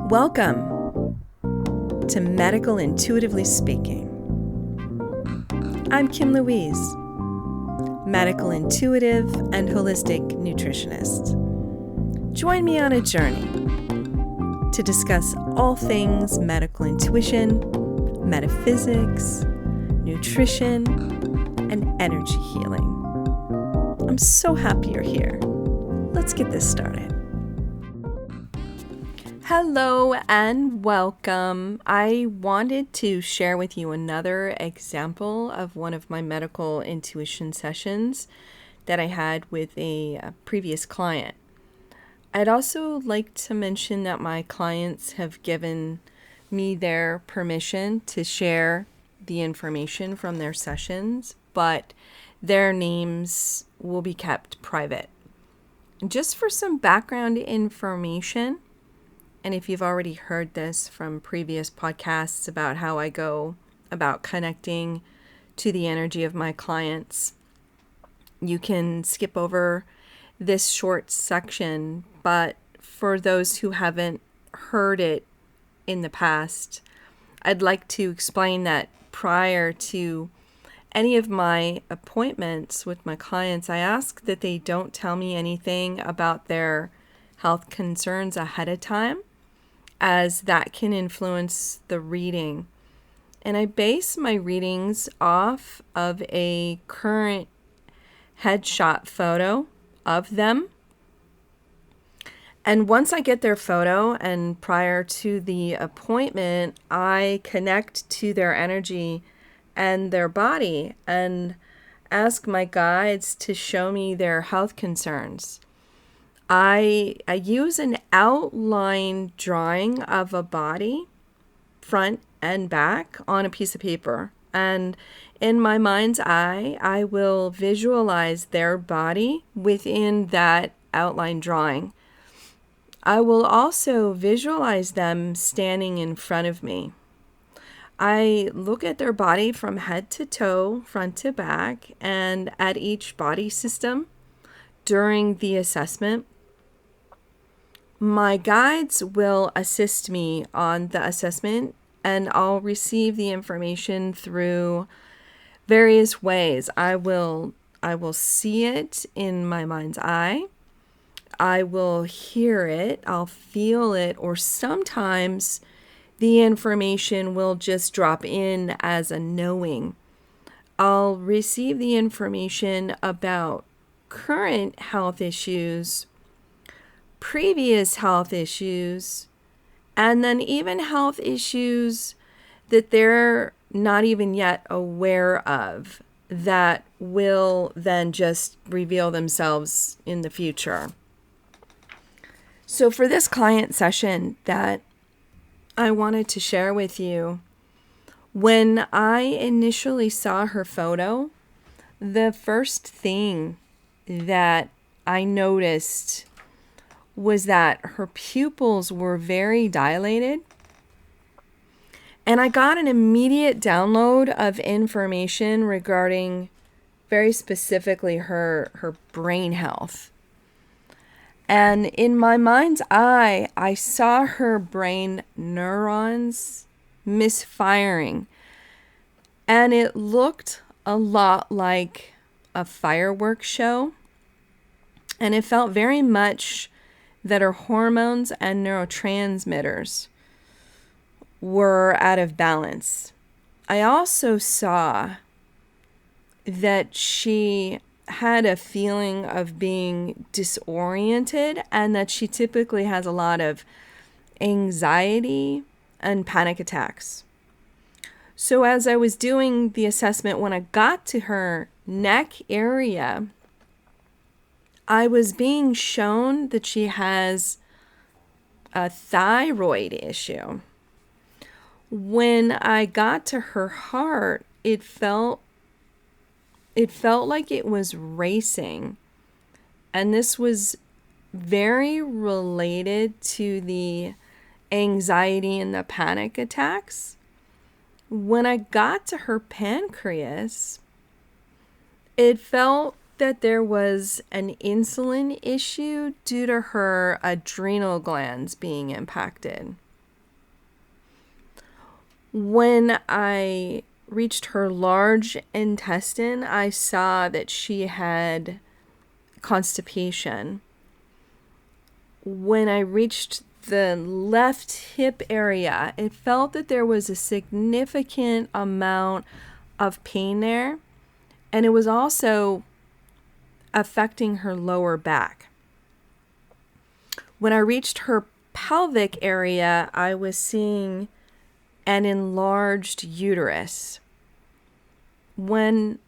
Welcome to Medical Intuitively Speaking. I'm Kim Louise, Medical Intuitive and Holistic Nutritionist. Join me on a journey to discuss all things medical intuition, metaphysics, nutrition, and energy healing. I'm so happy you're here. Let's get this started. Hello and welcome. I wanted to share with you another example of one of my medical intuition sessions that I had with a previous client. I'd also like to mention that my clients have given me their permission to share the information from their sessions, but their names will be kept private. Just for some background information, and if you've already heard this from previous podcasts about how I go about connecting to the energy of my clients, you can skip over this short section. But for those who haven't heard it in the past, I'd like to explain that prior to any of my appointments with my clients, I ask that they don't tell me anything about their health concerns ahead of time, as that can influence the reading. And I base my readings off of a current headshot photo of them. And once I get their photo and prior to the appointment, I connect to their energy and their body and ask my guides to show me their health concerns. I use an outline drawing of a body, front and back, on a piece of paper. And in my mind's eye, I will visualize their body within that outline drawing. I will also visualize them standing in front of me. I look at their body from head to toe, front to back, and at each body system during the assessment. My guides will assist me on the assessment, and I'll receive the information through various ways. I will see it in my mind's eye. I will hear it, I'll feel it, or sometimes the information will just drop in as a knowing. I'll receive the information about current health issues, previous health issues, and then even health issues that they're not even yet aware of that will then just reveal themselves in the future. So for this client session that I wanted to share with you, when I initially saw her photo, the first thing that I noticed was that her pupils were very dilated. And I got an immediate download of information regarding very specifically her brain health. And in my mind's eye, I saw her brain neurons misfiring. And it looked a lot like a fireworks show. And it felt very much that her hormones and neurotransmitters were out of balance. I also saw that she had a feeling of being disoriented and that she typically has a lot of anxiety and panic attacks. So as I was doing the assessment, when I got to her neck area, I was being shown that she has a thyroid issue. When I got to her heart, it felt like it was racing. And this was very related to the anxiety and the panic attacks. When I got to her pancreas, it felt that there was an insulin issue due to her adrenal glands being impacted. When I reached her large intestine, I saw that she had constipation. When I reached the left hip area, it felt that there was a significant amount of pain there, and it was also affecting her lower back. When I reached her pelvic area, I was seeing an enlarged uterus. When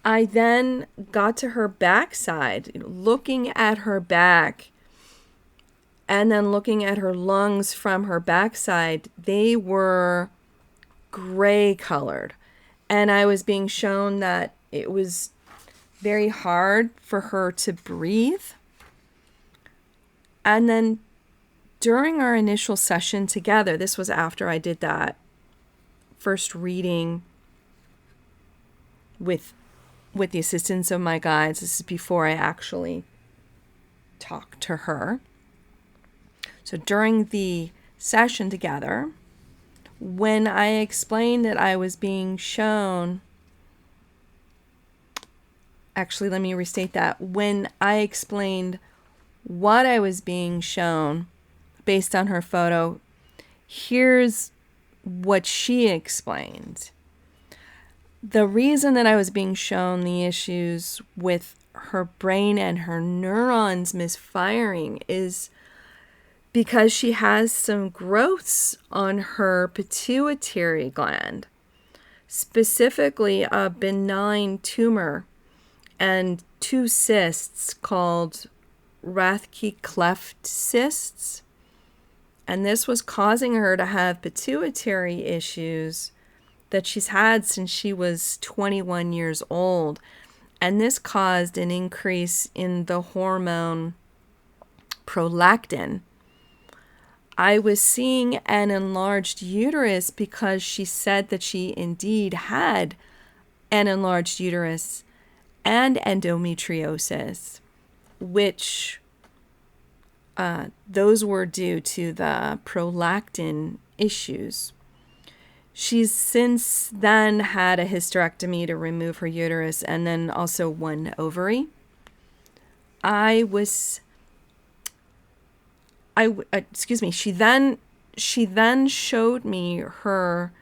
I then got to her backside, looking at her back and then looking at her lungs from her backside, they were gray colored. And I was being shown that it was very hard for her to breathe. And then during our initial session together, this was after I did that first reading with the assistance of my guides. This is before I actually talked to her. So during the session together, when I explained that I was being shown, actually, let me restate that. When I explained what I was being shown based on her photo, here's what she explained. The reason that I was being shown the issues with her brain and her neurons misfiring is because she has some growths on her pituitary gland, specifically a benign tumor and 2 cysts called Rathke cleft cysts. And this was causing her to have pituitary issues that she's had since she was 21 years old. And this caused an increase in the hormone prolactin. I was seeing an enlarged uterus because she said that she indeed had an enlarged uterus and endometriosis, which those were due to the prolactin issues. She's since then had a hysterectomy to remove her uterus and then also 1 ovary. She then showed me her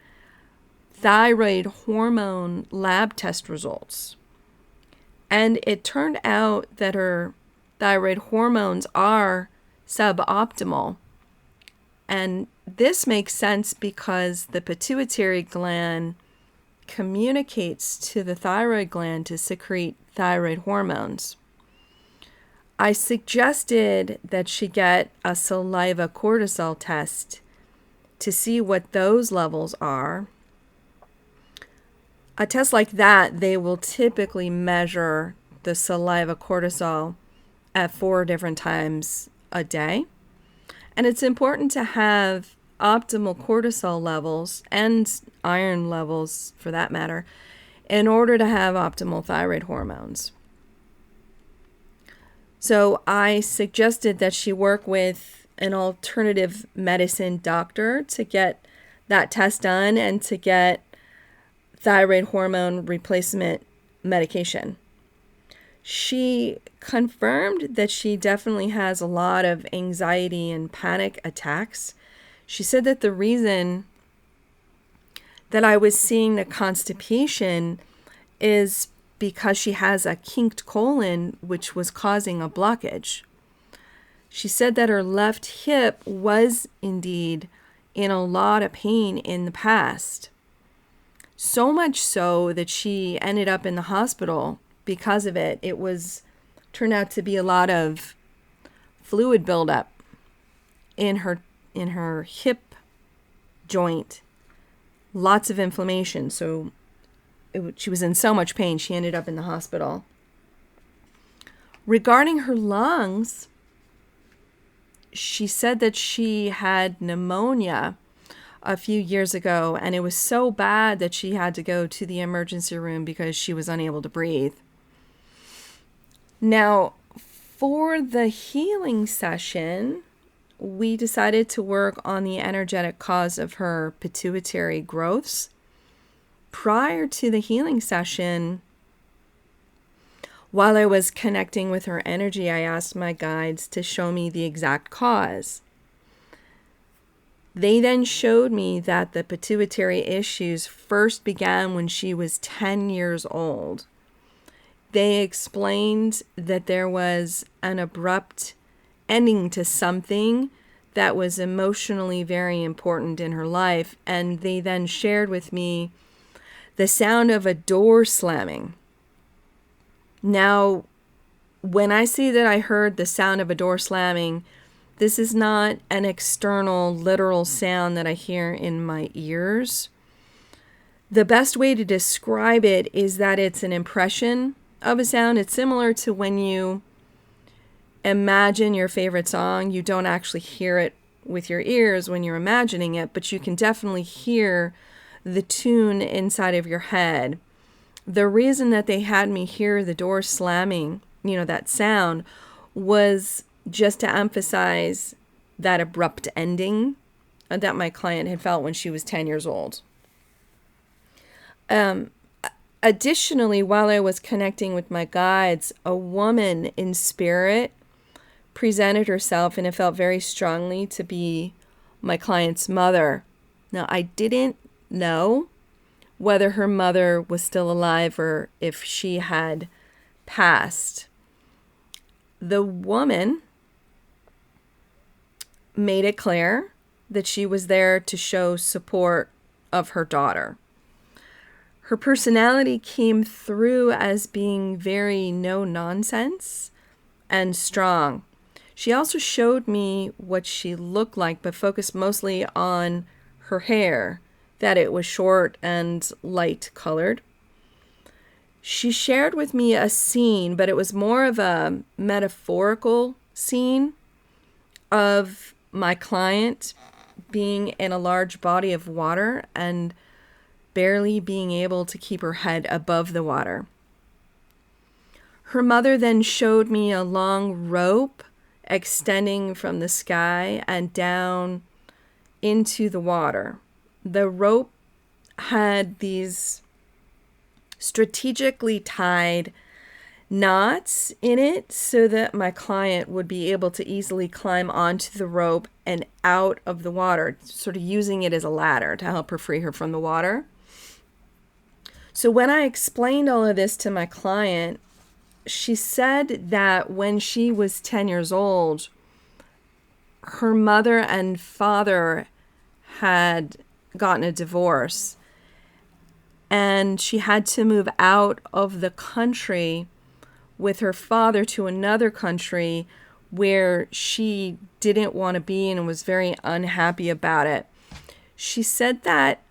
thyroid hormone lab test results. And it turned out that her thyroid hormones are suboptimal. And this makes sense because the pituitary gland communicates to the thyroid gland to secrete thyroid hormones. I suggested that she get a saliva cortisol test to see what those levels are. A test like that, they will typically measure the saliva cortisol at 4 different times a day. And it's important to have optimal cortisol levels and iron levels, for that matter, in order to have optimal thyroid hormones. So I suggested that she work with an alternative medicine doctor to get that test done and to get thyroid hormone replacement medication. She confirmed that she definitely has a lot of anxiety and panic attacks. She said that the reason that I was seeing the constipation is because she has a kinked colon, which was causing a blockage. She said that her left hip was indeed in a lot of pain in the past. So much so that she ended up in the hospital because of it. It turned out to be a lot of fluid buildup in her hip joint. Lots of inflammation. So she was in so much pain, she ended up in the hospital. Regarding her lungs, she said that she had pneumonia a few years ago, and it was so bad that she had to go to the emergency room because she was unable to breathe. Now, for the healing session, we decided to work on the energetic cause of her pituitary growths. Prior to the healing session, while I was connecting with her energy, I asked my guides to show me the exact cause. They then showed me that the pituitary issues first began when she was 10 years old. They explained that there was an abrupt ending to something that was emotionally very important in her life, and they then shared with me the sound of a door slamming. Now, when I say that I heard the sound of a door slamming, this is not an external, literal sound that I hear in my ears. The best way to describe it is that it's an impression of a sound. It's similar to when you imagine your favorite song. You don't actually hear it with your ears when you're imagining it, but you can definitely hear the tune inside of your head. The reason that they had me hear the door slamming, that sound, was just to emphasize that abrupt ending that my client had felt when she was 10 years old. Additionally, while I was connecting with my guides, a woman in spirit presented herself, and it felt very strongly to be my client's mother. Now, I didn't know whether her mother was still alive or if she had passed. The woman made it clear that she was there to show support of her daughter. Her personality came through as being very no-nonsense and strong. She also showed me what she looked like, but focused mostly on her hair, that it was short and light colored. She shared with me a scene, but it was more of a metaphorical scene of my client being in a large body of water and barely being able to keep her head above the water. Her mother then showed me a long rope extending from the sky and down into the water. The rope had these strategically tied knots in it so that my client would be able to easily climb onto the rope and out of the water, sort of using it as a ladder to help her free her from the water. So when I explained all of this to my client, she said that when she was 10 years old, her mother and father had gotten a divorce, and she had to move out of the country with her father to another country where she didn't want to be and was very unhappy about it. She said that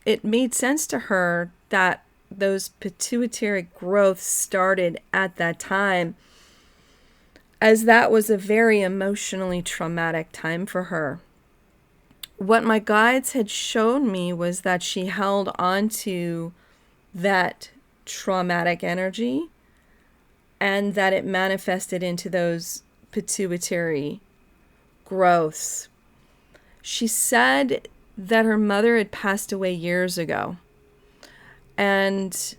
it made sense to her that those pituitary growths started at that time, as that was a very emotionally traumatic time for her. What my guides had shown me was that she held on to that traumatic energy and that it manifested into those pituitary growths. She said that her mother had passed away years ago. And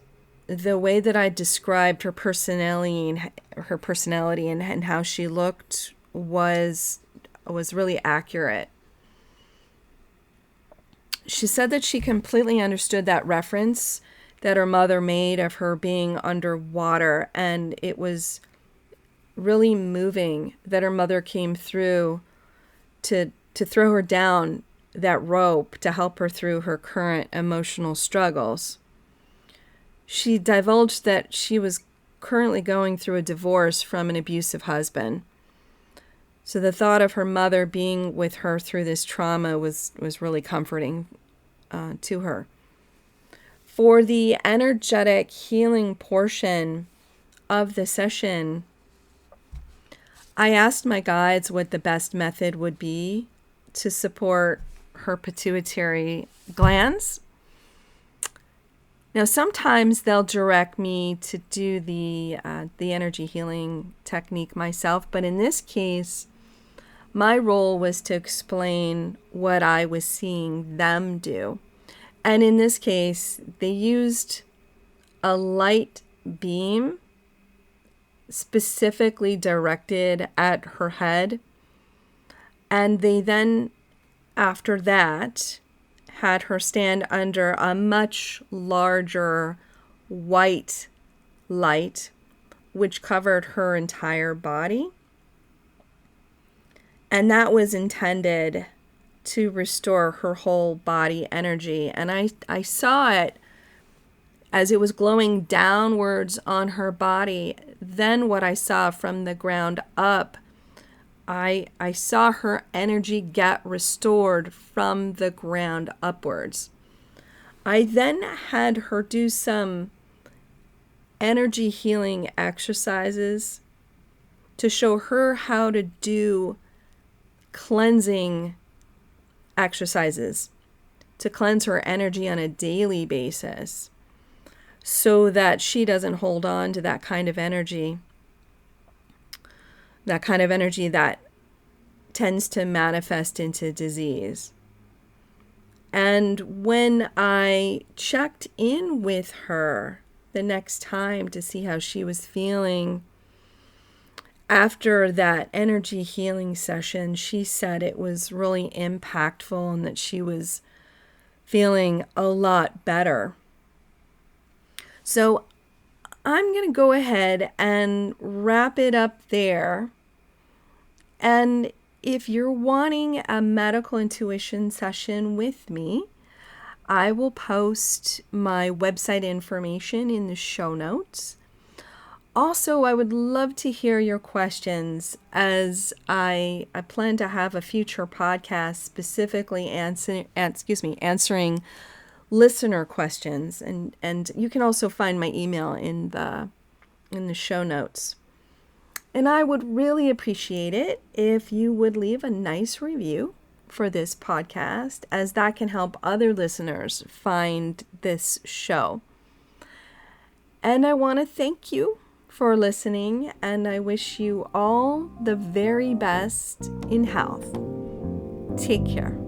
the way that I described her personality and how she looked was really accurate. She said that she completely understood that reference that her mother made of her being underwater, and it was really moving that her mother came through to throw her down that rope to help her through her current emotional struggles. She divulged that she was currently going through a divorce from an abusive husband. So the thought of her mother being with her through this trauma was really comforting to her. For the energetic healing portion of the session, I asked my guides what the best method would be to support her pituitary glands. Now, sometimes they'll direct me to do the energy healing technique myself, but in this case, My role was to explain what I was seeing them do. And in this case, they used a light beam specifically directed at her head. And they then, after that, had her stand under a much larger white light, which covered her entire body. And that was intended to restore her whole body energy. And I saw it as it was glowing downwards on her body. Then what I saw from the ground up, I saw her energy get restored from the ground upwards. I then had her do some energy healing exercises to show her how to do cleansing exercises to cleanse her energy on a daily basis so that she doesn't hold on to that kind of energy that tends to manifest into disease. And when I checked in with her the next time to see how she was feeling after that energy healing session, she said it was really impactful and that she was feeling a lot better. So I'm going to go ahead and wrap it up there. And if you're wanting a medical intuition session with me, I will post my website information in the show notes. Also, I would love to hear your questions, as I plan to have a future podcast specifically answering listener questions, and you can also find my email in the show notes. And I would really appreciate it if you would leave a nice review for this podcast, as that can help other listeners find this show. And I want to thank you for listening, and I wish you all the very best in health. Take care.